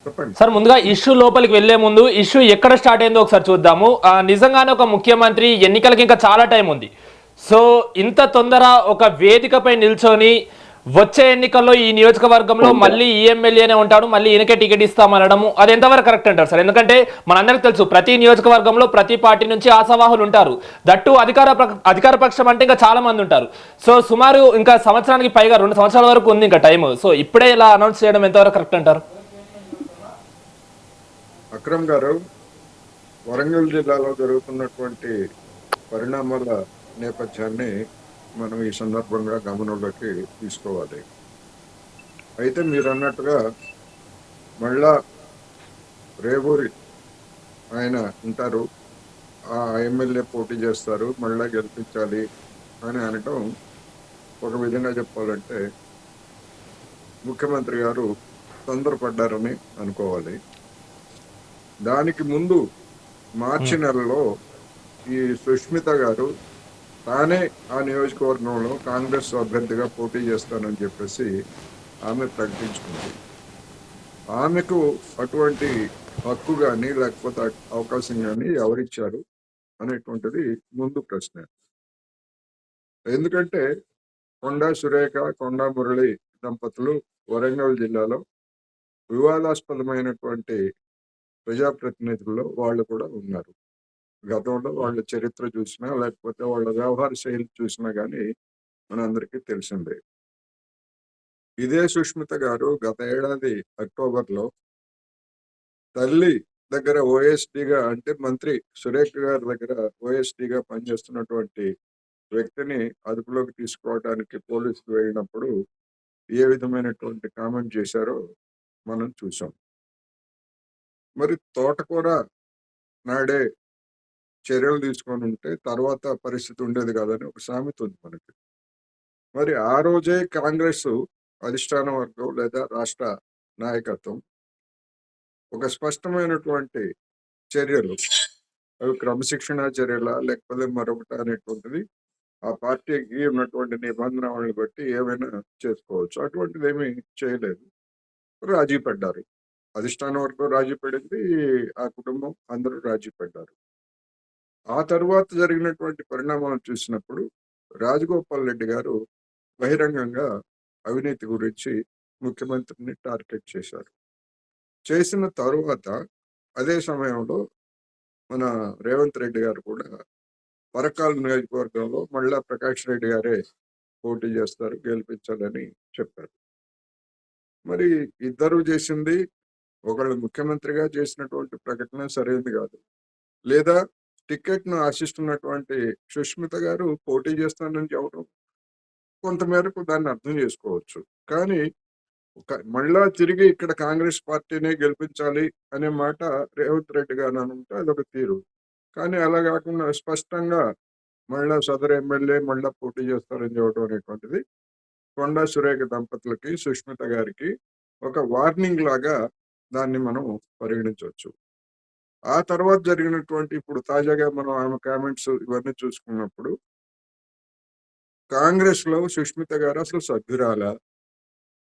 చెప్పండి. సార్ ముందుగా ఇష్యూ లోపలికి వెళ్లే ముందు ఇష్యూ ఎక్కడ స్టార్ట్ అయిందో ఒకసారి చూద్దాము. నిజంగానే ఒక ముఖ్యమంత్రి ఎన్నికలకి ఇంకా చాలా టైం ఉంది. సో ఇంత తొందర ఒక వేదికపై నిల్చొని వచ్చే ఎన్నికల్లో ఈ నియోజకవర్గంలో మళ్ళీ ఈ ఎమ్మెల్యేనే ఉంటాడు, మళ్ళీ ఈయనకే టికెట్ ఇస్తామనడము అది ఎంతవరకు కరెక్ట్ అంటారు సార్? ఎందుకంటే మనందరికి తెలుసు ప్రతి నియోజకవర్గంలో ప్రతి పార్టీ నుంచి ఆశావాహులు ఉంటారు. దట్టు అధికార పక్షం అంటే ఇంకా చాలా మంది ఉంటారు. సో సుమారు ఇంకా సంవత్సరానికి పైగా 2 సంవత్సరాల వరకు ఉంది ఇంకా టైం. సో ఇప్పుడే ఇలా అనౌన్స్ చేయడం ఎంతవరకు కరెక్ట్ అంటారు? అక్రమ్ గారు, వరంగల్ జిల్లాలో జరుగుతున్నటువంటి పరిణామాల నేపథ్యాన్ని మనం ఈ సందర్భంగా గమనంలోకి తీసుకోవాలి. అయితే మీరు అన్నట్టుగా మళ్ళా రేవూరి ఆయన ఉంటారు, ఆ ఎమ్మెల్యే పోటీ చేస్తారు, మళ్ళా గెలిపించాలి అని అనడం ఒక విధంగా చెప్పాలంటే ముఖ్యమంత్రి గారు తొందరపడ్డారని అనుకోవాలి. దానికి ముందు మార్చి నెలలో ఈ సుష్మిత గారు తానే ఆ నియోజకవర్గంలో కాంగ్రెస్ అభ్యర్థిగా పోటీ చేస్తానని చెప్పేసి ఆమె ప్రకటించుకుంది. ఆమెకు అటువంటి హక్కు కానీ లేకపోతే అవకాశం కానీ ఎవరిచ్చారు అనేటువంటిది ముందు ప్రశ్న. ఎందుకంటే కొండా సురేఖ, కొండా మురళి దంపతులు వరంగల్ జిల్లాలో వివాదాస్పదమైనటువంటి ప్రజాప్రతినిధుల్లో వాళ్ళు కూడా ఉన్నారు. గతంలో వాళ్ళ చరిత్ర చూసినా లేకపోతే వాళ్ళ వ్యవహార శైలి చూసినా కానీ మనందరికీ తెలిసిందే. ఇదే సుష్మిత గారు గత ఏడాది అక్టోబర్లో తల్లి దగ్గర ఓఎస్డీగా, అంటే మంత్రి సురేఖ గారి దగ్గర ఓఎస్డీగా పనిచేస్తున్నటువంటి వ్యక్తిని అదుపులోకి తీసుకోవడానికి పోలీసులు వెళ్ళినప్పుడు ఏ విధమైనటువంటి కామెంట్ చేశారో మనం చూసాం. మరి తోటకూర నాడే చర్యలు తీసుకొని ఉంటే తర్వాత పరిస్థితి ఉండేది కాదని ఒక సామెత ఉంది మనకి. మరి ఆ రోజే కాంగ్రెస్ అధిష్టాన వర్గం లేదా రాష్ట్ర నాయకత్వం ఒక స్పష్టమైనటువంటి చర్యలు, అవి క్రమశిక్షణ చర్యల లేకపోతే మరొకటి అనేటువంటిది ఆ పార్టీకి ఉన్నటువంటి నిబంధనలను బట్టి ఏమైనా చేసుకోవచ్చు. అటువంటిది ఏమీ చేయలేదు, రాజీ పడ్డారు. అధిష్టాన వర్గం రాజీ పడింది, ఆ కుటుంబం అందరూ రాజీ పడ్డారు. ఆ తరువాత జరిగినటువంటి పరిణామాలను చూసినప్పుడు రాజగోపాల్ రెడ్డి గారు బహిరంగంగా అవినీతి గురించి ముఖ్యమంత్రిని టార్గెట్ చేశారు. చేసిన తరువాత అదే సమయంలో మన రేవంత్ రెడ్డి గారు కూడా పరకాల నియోజకవర్గంలో మళ్ళా ప్రకాష్ రెడ్డి గారే పోటీ చేస్తారు, గెలిపించాలని చెప్పారు. మరి ఇద్దరు చేసింది, ఒకళ్ళు ముఖ్యమంత్రిగా చేసినటువంటి ప్రకటన సరైనది కాదు, లేదా టికెట్ను ఆశిస్తున్నటువంటి సుష్మిత గారు పోటీ చేస్తానని చెప్పడం కొంతమేరకు దాన్ని అర్థం చేసుకోవచ్చు. కానీ మళ్ళా తిరిగి ఇక్కడ కాంగ్రెస్ పార్టీనే గెలిపించాలి అనే మాట రేవంత్ రెడ్డి గారు అనుకుంటే అదొక తీరు. కానీ అలా కాకుండా స్పష్టంగా మళ్ళా సదరు ఎమ్మెల్యే మళ్ళా పోటీ చేస్తారని చెప్పడం అనేటువంటిది కొండా సురేఖ దంపతులకి, సుష్మిత గారికి ఒక వార్నింగ్ లాగా దాన్ని మనం పరిగణించవచ్చు. ఆ తర్వాత జరిగినటువంటి ఇప్పుడు తాజాగా మనం ఆమె కామెంట్స్ ఇవన్నీ చూసుకున్నప్పుడు కాంగ్రెస్ లో సుష్మిత గారు అసలు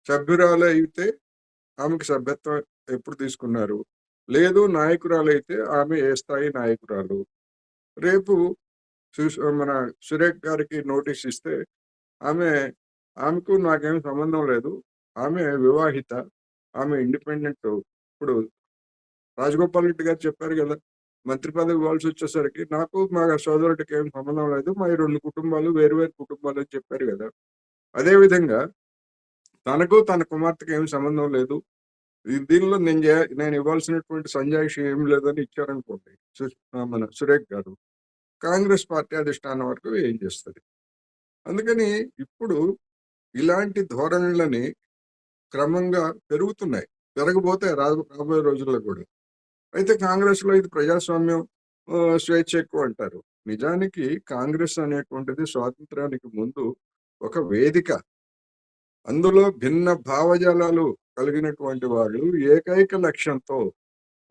సభ్యురాలు అయితే ఆమెకు సభ్యత్వం ఎప్పుడు తీసుకున్నారు? లేదు, నాయకురాలైతే ఆమె ఏ స్థాయి నాయకురాలు? రేపు మన సురేఖ్ గారికి నోటీస్ ఇస్తే ఆమెకు నాకేం సంబంధం లేదు, ఆమె వివాహిత, ఆమె ఇండిపెండెంట్. ఇప్పుడు రాజగోపాల్ రెడ్డి గారు చెప్పారు కదా, మంత్రి పదవి ఇవ్వాల్సి వచ్చేసరికి నాకు మా సోదరుడికి ఏం సంబంధం లేదు, మా 2 కుటుంబాలు వేరు కుటుంబాలు అని చెప్పారు కదా. అదేవిధంగా తనకు తన కుమార్తెకి ఏమి సంబంధం లేదు, దీనిలో నేను ఇవ్వాల్సినటువంటి సంజాయిషి ఏమి లేదని ఇచ్చారనుకోండి మన సురేఖ్ గారు, కాంగ్రెస్ పార్టీ అధిష్టానం వరకు ఏం చేస్తుంది? అందుకని ఇప్పుడు ఇలాంటి ధోరణులని క్రమంగా పెరుగుతున్నాయి, పెరగబోతాయి రాబోయే రోజుల్లో కూడా. అయితే కాంగ్రెస్ లో ఇది ప్రజాస్వామ్యం, స్వేచ్ఛ ఎక్కువ అంటారు. నిజానికి కాంగ్రెస్ అనేటువంటిది స్వాతంత్రానికి ముందు ఒక వేదిక. అందులో భిన్న భావజాలాలు కలిగినటువంటి వాళ్ళు ఏకైక లక్ష్యంతో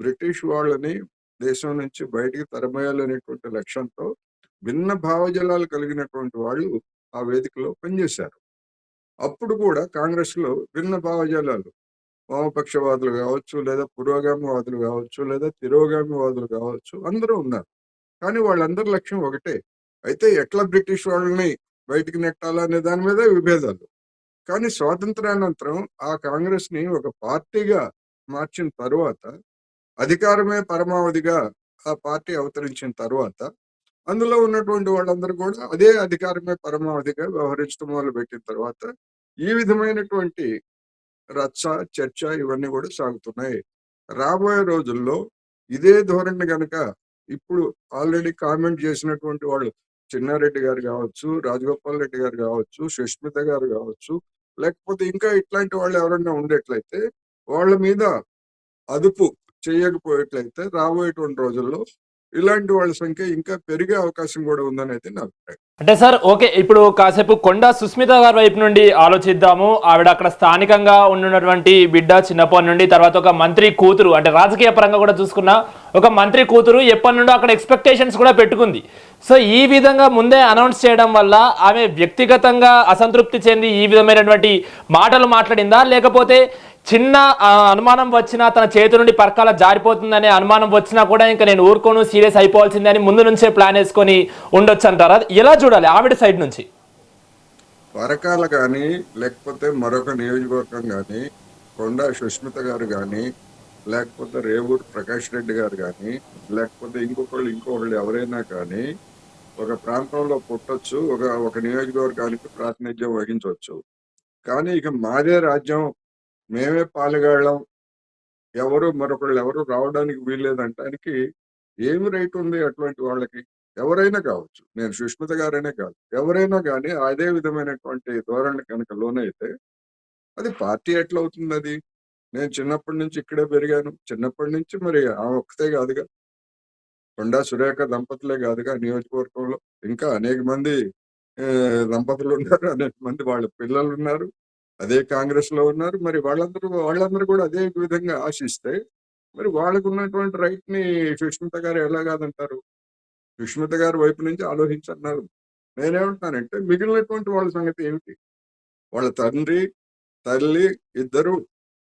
బ్రిటిష్ వాళ్ళని దేశం నుంచి బయటికి తరమేయాలనేటువంటి లక్ష్యంతో భిన్న భావజాలాలు కలిగినటువంటి వాళ్ళు ఆ వేదికలో పనిచేశారు. అప్పుడు కూడా కాంగ్రెస్ లో భిన్న భావజాలాలు వామపక్షవాదులు కావచ్చు, లేదా పురోగామివాదులు కావచ్చు, లేదా తిరోగామివాదులు కావచ్చు, అందరూ ఉన్నారు. కానీ వాళ్ళందరి లక్ష్యం ఒకటే. అయితే ఎట్లా బ్రిటిష్ వాళ్ళని బయటికి నెట్టాలా అనే దాని మీద విభేదాలు. కానీ స్వాతంత్రానంతరం ఆ కాంగ్రెస్ ని ఒక పార్టీగా మార్చిన తరువాత, అధికారమే పరమావధిగా ఆ పార్టీ అవతరించిన తర్వాత, అందులో ఉన్నటువంటి వాళ్ళందరూ కూడా అదే అధికారమే పరమావధిగా వ్యవహరించడం మొదలుపెట్టిన తర్వాత, ఈ విధమైనటువంటి రచ్చ, చర్చ ఇవన్నీ కూడా సాగుతున్నాయి. రాబోయే రోజుల్లో ఇదే ధోరణి గనక ఇప్పుడు ఆల్రెడీ కామెంట్ చేసినటువంటి వాళ్ళు చిన్నారెడ్డి గారు కావచ్చు, రాజగోపాల్ రెడ్డి గారు కావచ్చు, సుష్మిత గారు కావచ్చు, లేకపోతే ఇంకా ఇట్లాంటి వాళ్ళు ఎవరైనా ఉండేట్లయితే వాళ్ళ మీద అదుపు చేయకపోయేట్లయితే రాబోయేటువంటి రోజుల్లో ఇలాంటి వాళ్ళ సంఖ్య ఇంకా పెరిగే అవకాశం కూడా ఉందనేది నా అభిప్రాయం. అంటే సార్ ఓకే, ఇప్పుడు కాసేపు కొండా సుస్మిత గారి వైపు నుండి ఆలోచిద్దాము. ఆవిడ అక్కడ స్థానికంగా ఉన్నటువంటి బిడ్డ చిన్నప్పటి నుండి, తర్వాత ఒక మంత్రి కూతురు, అంటే రాజకీయ పరంగా కూడా చూసుకున్న ఒక మంత్రి కూతురు ఎప్పటి నుండో అక్కడ ఎక్స్పెక్టేషన్స్ కూడా పెట్టుకుంది. సో ఈ విధంగా ముందే అనౌన్స్ చేయడం వల్ల ఆమె వ్యక్తిగతంగా అసంతృప్తి చెంది ఈ విధమైనటువంటి మాటలు మాట్లాడిందా, లేకపోతే చిన్న అనుమానం వచ్చినా తన చేతి నుండి పరకాల జారిపోతుందనే అనుమానం వచ్చినా కూడా ఇంకా నేను ఊరుకోను, సీరియస్ అయిపోవాల్సిందే అని ముందు నుంచే ప్లాన్ వేసుకొని ఉండొచ్చు అంటారా? ఎలా చూడాలి ఆవిడ సైడ్ నుంచి? పరకాల కానీ, లేకపోతే మరొక నియోజకవర్గం కానీ, కొండా సుష్మిత గారు కానీ, లేకపోతే రేవూరు ప్రకాష్ రెడ్డి గారు కానీ, లేకపోతే ఇంకొకళ్ళు ఎవరైనా కానీ ఒక ప్రాంతంలో పుట్టొచ్చు, ఒక నియోజకవర్గానికి ప్రాతినిధ్యం వహించవచ్చు. కానీ ఇక మాదే రాజ్యం, మేమే పాలెగాళ్ళం, మరొకళ్ళు ఎవరు రావడానికి వీల్లేదంటానికి ఏమి రైట్ ఉంది అటువంటి వాళ్ళకి? ఎవరైనా కావచ్చు, నేను సుష్మిత గారైనా కాదు, ఎవరైనా కానీ అదే విధమైనటువంటి ధోరణి కనుక లోనైతే అది పార్టీ ఎట్లా అవుతుంది? అది నేను చిన్నప్పటి నుంచి ఇక్కడే పెరిగాను. చిన్నప్పటి నుంచి మరి ఆ ఒక్కతే కాదుగా, కొండా సురేఖ దంపతులే కాదుగా నియోజకవర్గంలో, ఇంకా అనేక మంది దంపతులు ఉన్నారు, అనేక మంది వాళ్ళ పిల్లలు ఉన్నారు, అదే కాంగ్రెస్ లో ఉన్నారు. మరి వాళ్ళందరూ కూడా అదే విధంగా ఆశిస్తే మరి వాళ్ళకు ఉన్నటువంటి రైట్ ని సుష్మిత గారు ఎలా కాదంటారు? సుష్మిత గారి వైపు నుంచి ఆలోచించన్నారు. నేనేమంటున్నానంటే మిగిలినటువంటి వాళ్ళ సంగతి ఏమిటి? వాళ్ళ తండ్రి, తల్లి ఇద్దరు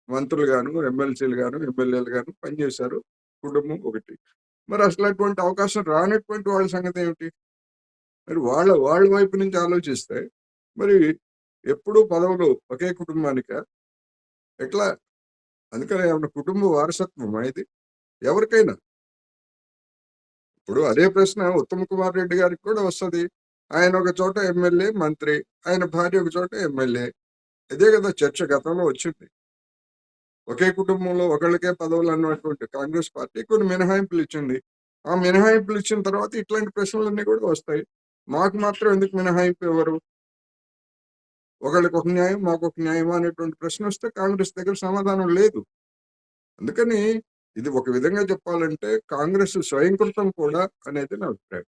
మంత్రులు గాను, ఎమ్మెల్సీలు గాను, ఎమ్మెల్యేలు గాను పనిచేశారు. కుటుంబం ఒకటి. మరి అసలు అటువంటి అవకాశం రానటువంటి వాళ్ళ సంగతి ఏమిటి? మరి వాళ్ళ వైపు నుంచి ఆలోచిస్తే మరి ఎప్పుడూ పదవులు ఒకే కుటుంబానిక? ఎట్లా? అందుకని ఏమన్నా కుటుంబ వారసత్వమా ఇది? ఎవరికైనా ఇప్పుడు అదే ప్రశ్న ఉత్తమ్ కుమార్ రెడ్డి గారికి కూడా వస్తుంది. ఆయన ఒక చోట ఎమ్మెల్యే, మంత్రి, ఆయన భార్య ఒక చోట ఎమ్మెల్యే. ఇదే కదా చర్చ గతంలో వచ్చింది. ఒకే కుటుంబంలో ఒకళ్ళకే పదవులు అన్నటువంటి కాంగ్రెస్ పార్టీ కొన్ని మినహాయింపులు ఇచ్చింది. ఆ మినహాయింపులు ఇచ్చిన తర్వాత ఇట్లాంటి ప్రశ్నలన్నీ కూడా వస్తాయి. మాకు మాత్రం ఎందుకు మినహాయింపు ఇవ్వరు? ఒకళ్ళకి ఒక న్యాయం, మాకు ఒక న్యాయం అనేటువంటి ప్రశ్న వస్తే కాంగ్రెస్ దగ్గర సమాధానం లేదు. అందుకని ఇది ఒక విధంగా చెప్పాలంటే కాంగ్రెస్ స్వయంకృతం కూడా అనేది నా అభిప్రాయం.